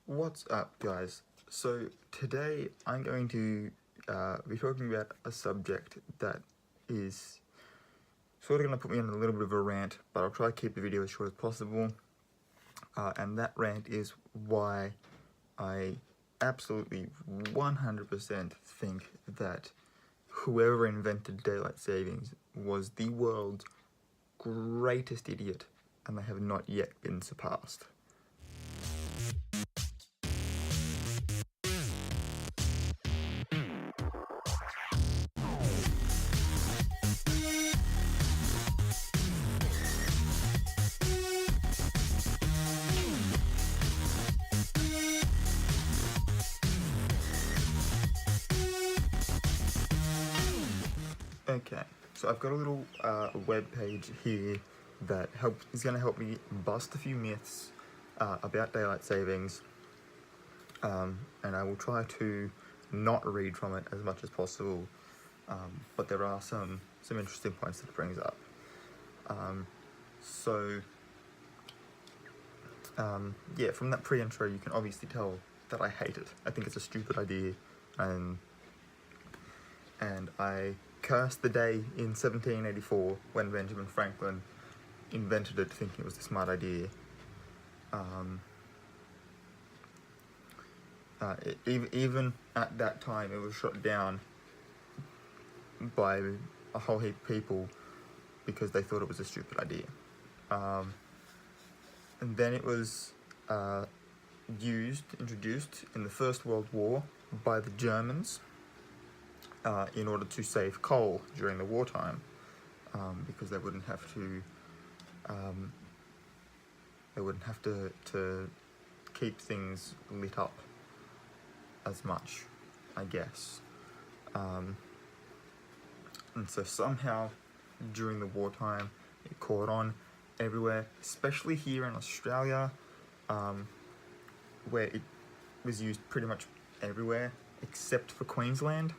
What's up, guys? So today I'm going to be talking about a subject that is sort of going to put me on a little bit of a rant, but I'll try to keep the video as short as possible. And that rant is why I absolutely 100% think that whoever invented daylight savings was the world's greatest idiot, and they have not yet been surpassed. Okay, so I've got a little web page here that is going to help me bust a few myths about daylight savings, and I will try to not read from it as much as possible, but there are some interesting points that it brings up. Yeah, from that pre-intro you can obviously tell that I hate it. I think it's a stupid idea, and I cursed the day in 1784 when Benjamin Franklin invented it, thinking it was a smart idea. Even at that time, it was shot down by a whole heap of people because they thought it was a stupid idea. And then it was introduced in the First World War by the Germans in order to save coal during the wartime, because they wouldn't have to keep things lit up as much, I guess. And so somehow during the wartime it caught on everywhere, especially here in Australia, where it was used pretty much everywhere except for Queensland,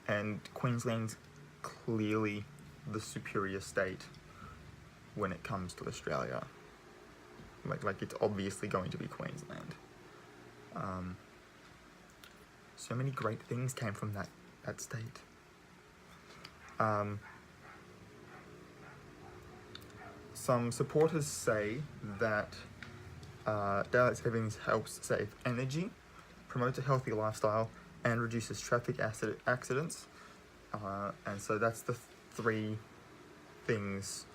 and Queensland's clearly the superior state when it comes to Australia. Like it's obviously going to be Queensland. So many great things came from that state. Some supporters say that daylight savings helps save energy, promotes a healthy lifestyle, and reduces traffic accidents. And so that's the three things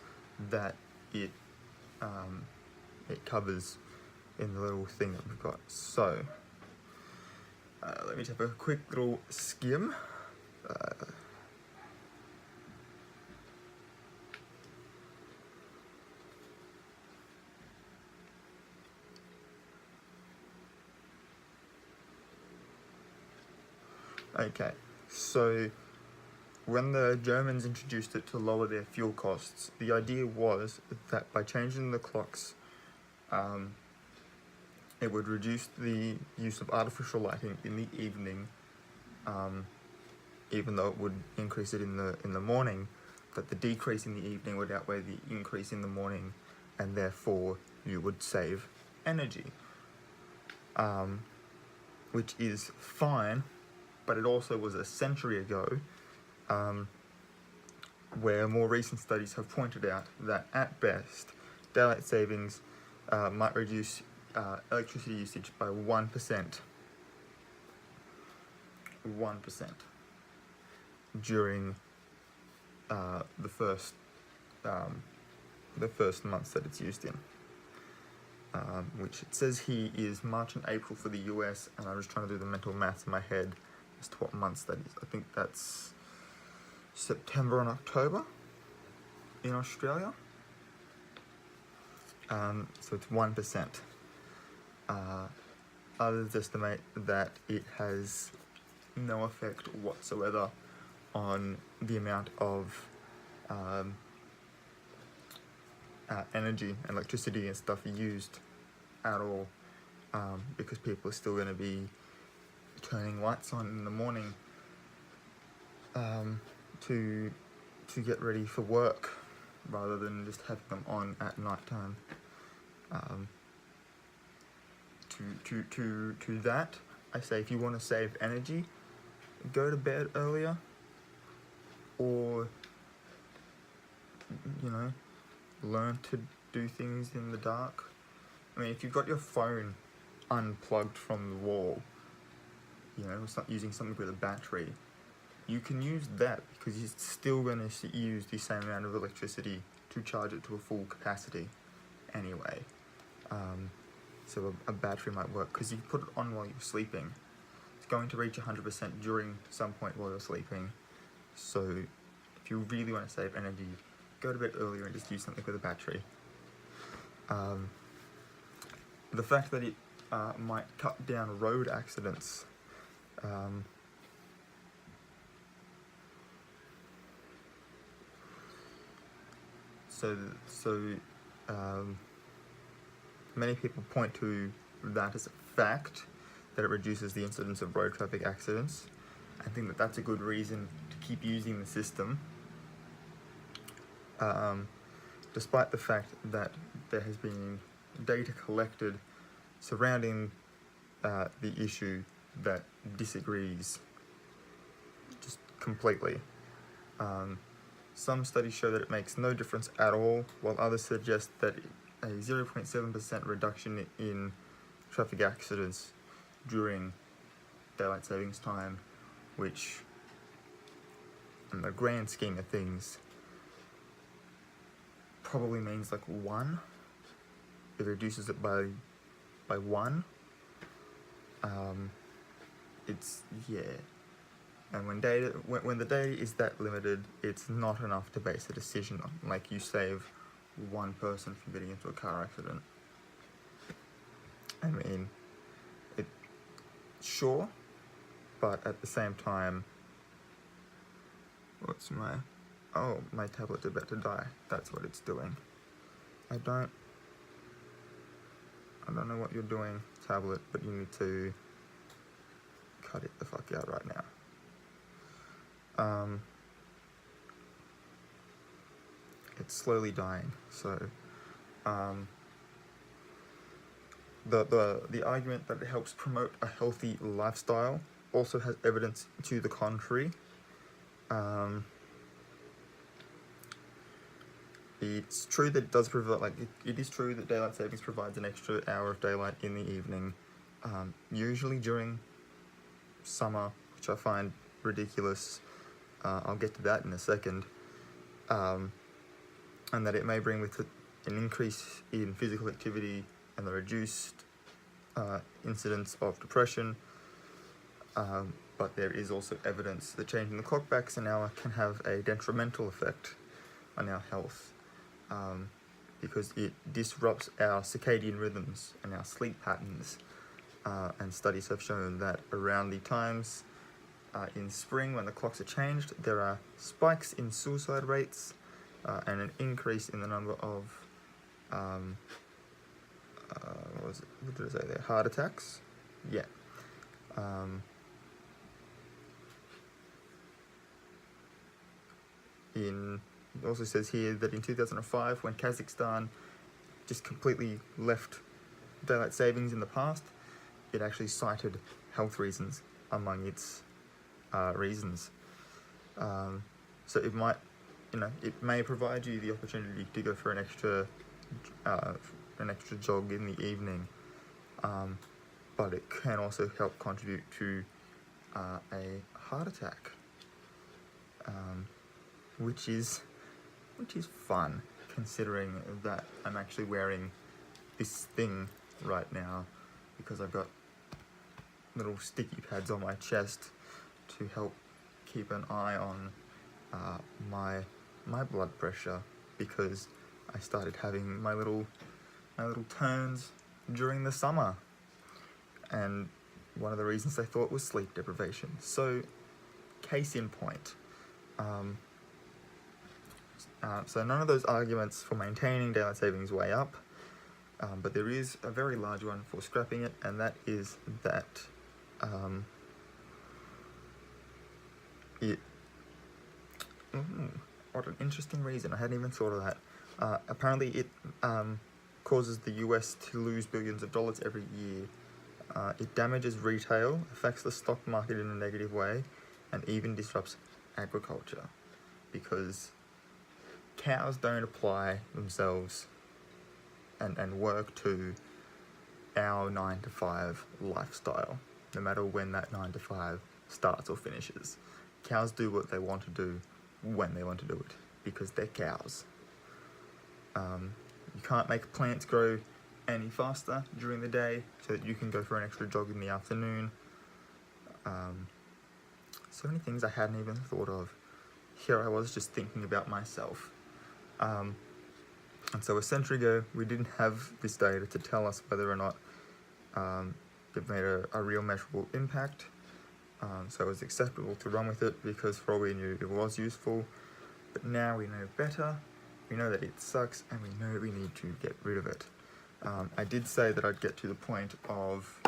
that it covers in the little thing that we've got. So let me take a quick little skim. Okay, so when the Germans introduced it to lower their fuel costs, the idea was that by changing the clocks, it would reduce the use of artificial lighting in the evening, even though it would increase it in the morning, that the decrease in the evening would outweigh the increase in the morning, and therefore you would save energy, which is fine, but it also was a century ago, where more recent studies have pointed out that at best, daylight savings might reduce electricity usage by 1%. 1% during the first months that it's used in, which it says here is March and April for the US, and I'm just trying to do the mental maths in my head as to what months that is. I think that's September and October in Australia. So it's 1%. Others estimate that it has no effect whatsoever on the amount of energy and electricity and stuff used at all, because people are still going to be turning lights on in the morning to get ready for work, rather than just having them on at night time. to that, I say if you want to save energy, go to bed earlier, or learn to do things in the dark. I mean, if you've got your phone unplugged from the wall, it's not using something with a battery, you can use that because you're still going to use the same amount of electricity to charge it to a full capacity anyway. So a battery might work because you put it on while you're sleeping. It's going to reach 100% during some point while you're sleeping. So if you really want to save energy, go to bed earlier and just use something with a battery. The fact that it might cut down road accidents. Many people point to that as a fact, that it reduces the incidence of road traffic accidents. I think that that's a good reason to keep using the system, despite the fact that there has been data collected surrounding the issue that disagrees just completely. Some studies show that it makes no difference at all, while others suggest that a 0.7% reduction in traffic accidents during daylight savings time, which in the grand scheme of things probably means like 1. It reduces it by 1. And when the data is that limited, it's not enough to base a decision on. Like, you save 1 person from getting into a car accident. I mean, sure, but at the same time, my tablet's about to die. That's what it's doing. I don't know what you're doing, tablet, but you need to cut it the fuck out right now. It's slowly dying, so the argument that it helps promote a healthy lifestyle also has evidence to the contrary. It's true that it does provide, it is true that daylight savings provides an extra hour of daylight in the evening, usually during summer, which I find ridiculous. I'll get to that in a second. And that it may bring with it an increase in physical activity and the reduced incidence of depression. But there is also evidence that changing the clock back an hour can have a detrimental effect on our health, because it disrupts our circadian rhythms and our sleep patterns. And studies have shown that around the times in spring when the clocks are changed, there are spikes in suicide rates and an increase in the number of what did I say there? Heart attacks? Yeah. It also says here that in 2005, when Kazakhstan just completely left daylight savings in the past, it actually cited health reasons among its reasons. So it might, it may provide you the opportunity to go for an extra jog in the evening, but it can also help contribute to a heart attack, which is fun, considering that I'm actually wearing this thing right now because I've got little sticky pads on my chest to help keep an eye on my blood pressure, because I started having my little turns during the summer, and one of the reasons I thought was sleep deprivation. So, case in point. So none of those arguments for maintaining daylight savings weigh up, but there is a very large one for scrapping it, and that is that what an interesting reason. I hadn't even thought of that. Apparently it causes the US to lose billions of dollars every year It damages retail, affects the stock market in a negative way, and even disrupts agriculture, because cows don't apply themselves and work to our 9 to 5 lifestyle, no matter when that 9 to 5 starts or finishes. Cows do what they want to do when they want to do it, because they're cows. You can't make plants grow any faster during the day so that you can go for an extra jog in the afternoon. So many things I hadn't even thought of. Here I was just thinking about myself. And so a century ago, we didn't have this data to tell us whether or not it made a real measurable impact. So it was acceptable to run with it because for all we knew it was useful. But now we know better, we know that it sucks, and we know we need to get rid of it. I did say that I'd get to the point of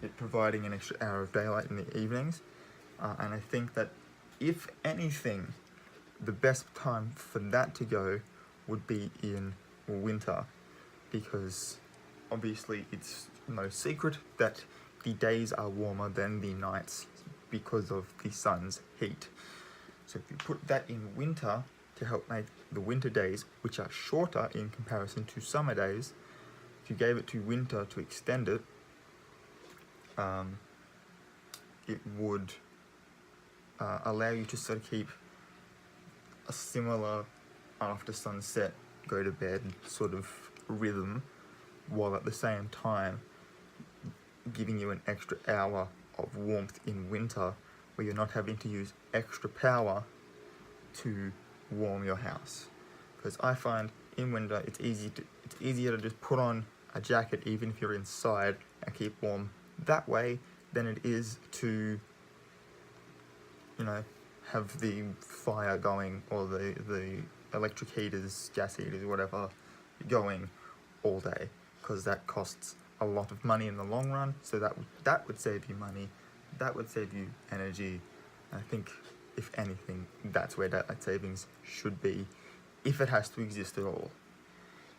it providing an extra hour of daylight in the evenings, and I think that if anything, the best time for that to go would be in winter, because obviously it's no secret that the days are warmer than the nights because of the sun's heat. So if you put that in winter to help make the winter days, which are shorter in comparison to summer days, if you gave it to winter to extend it, it would allow you to sort of keep a similar after sunset, go to bed sort of rhythm, while at the same time giving you an extra hour of warmth in winter, where you're not having to use extra power to warm your house. Because I find in winter it's easier to just put on a jacket even if you're inside and keep warm that way than it is to, you know, have the fire going or the electric heaters, gas heaters, whatever, going all day, because that costs a lot of money in the long run. So that would save you money, that would save you energy. I think, if anything, that's where daylight savings should be, if it has to exist at all.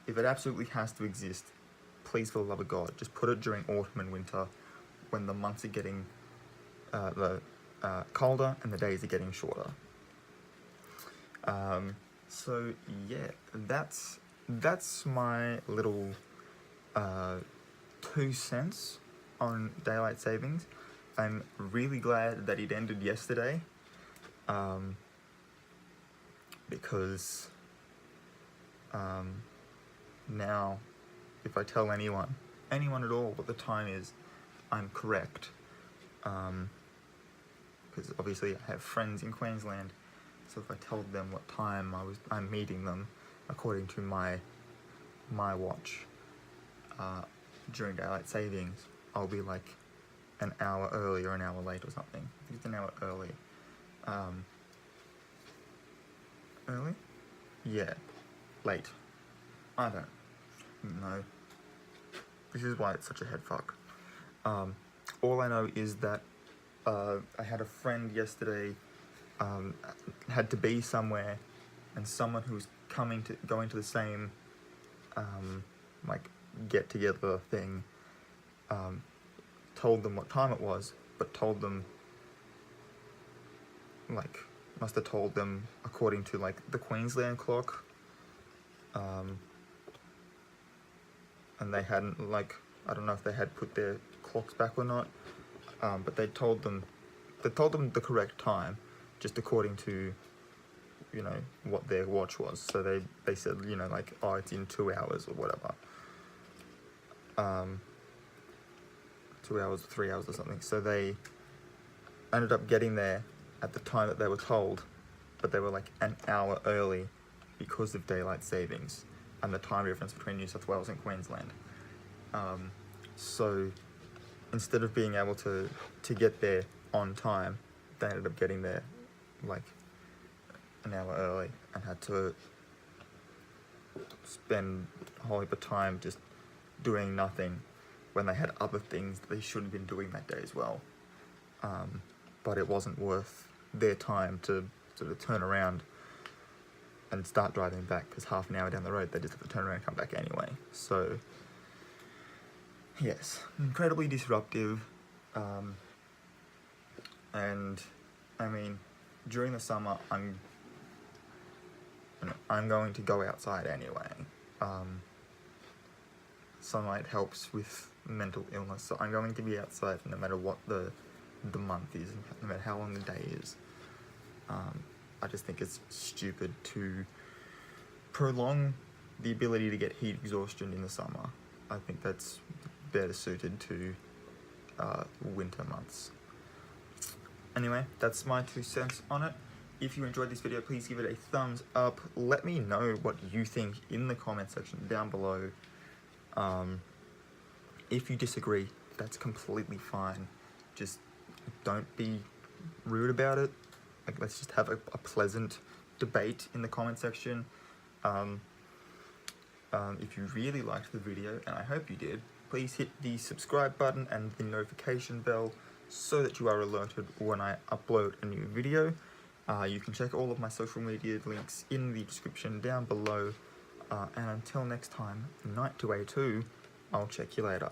If it absolutely has to exist, please, for the love of God, just put it during autumn and winter, when the months are getting colder and the days are getting shorter. So yeah, that's my little 2 cents on daylight savings. I'm really glad that it ended yesterday, because now if I tell anyone at all what the time is, I'm correct, because obviously I have friends in Queensland, so if I told them what time I'm meeting them according to my watch during daylight savings, I'll be like an hour early or an hour late or something. I think it's an hour early. Early? Yeah. Late. I don't know. This is why it's such a head fuck. All I know is that I had a friend yesterday, had to be somewhere, and someone who was going to the same like get together thing, told them what time it was, but told them, like, must have told them according to like the Queensland clock, and they hadn't, like, I don't know if they had put their clocks back or not, but they told them the correct time, just according to, you know, what their watch was. So they said, you know, like, oh, it's in 2 hours or whatever, 2 hours, 3 hours or something. So they ended up getting there at the time that they were told, but they were like an hour early because of daylight savings and the time difference between New South Wales and Queensland. So instead of being able to get there on time, they ended up getting there like an hour early and had to spend a whole heap of time just doing nothing when they had other things that they should have been doing that day as well. But it wasn't worth their time to sort of turn around and start driving back, because half an hour down the road they just have to turn around and come back anyway. So yes, incredibly disruptive. And I mean, during the summer I'm going to go outside anyway. Sunlight helps with mental illness, so I'm going to be outside no matter what the month is, no matter how long the day is. I just think it's stupid to prolong the ability to get heat exhaustion in the summer. I think that's better suited to winter months. Anyway, that's my 2 cents on it. If you enjoyed this video, please give it a thumbs up. Let me know what you think in the comment section down below. If you disagree, that's completely fine. Just don't be rude about it. Like, let's just have a pleasant debate in the comment section. If you really liked the video, and I hope you did, please hit the subscribe button and the notification bell so that you are alerted when I upload a new video. You can check all of my social media links in the description down below. And until next time, night to A2, I'll check you later.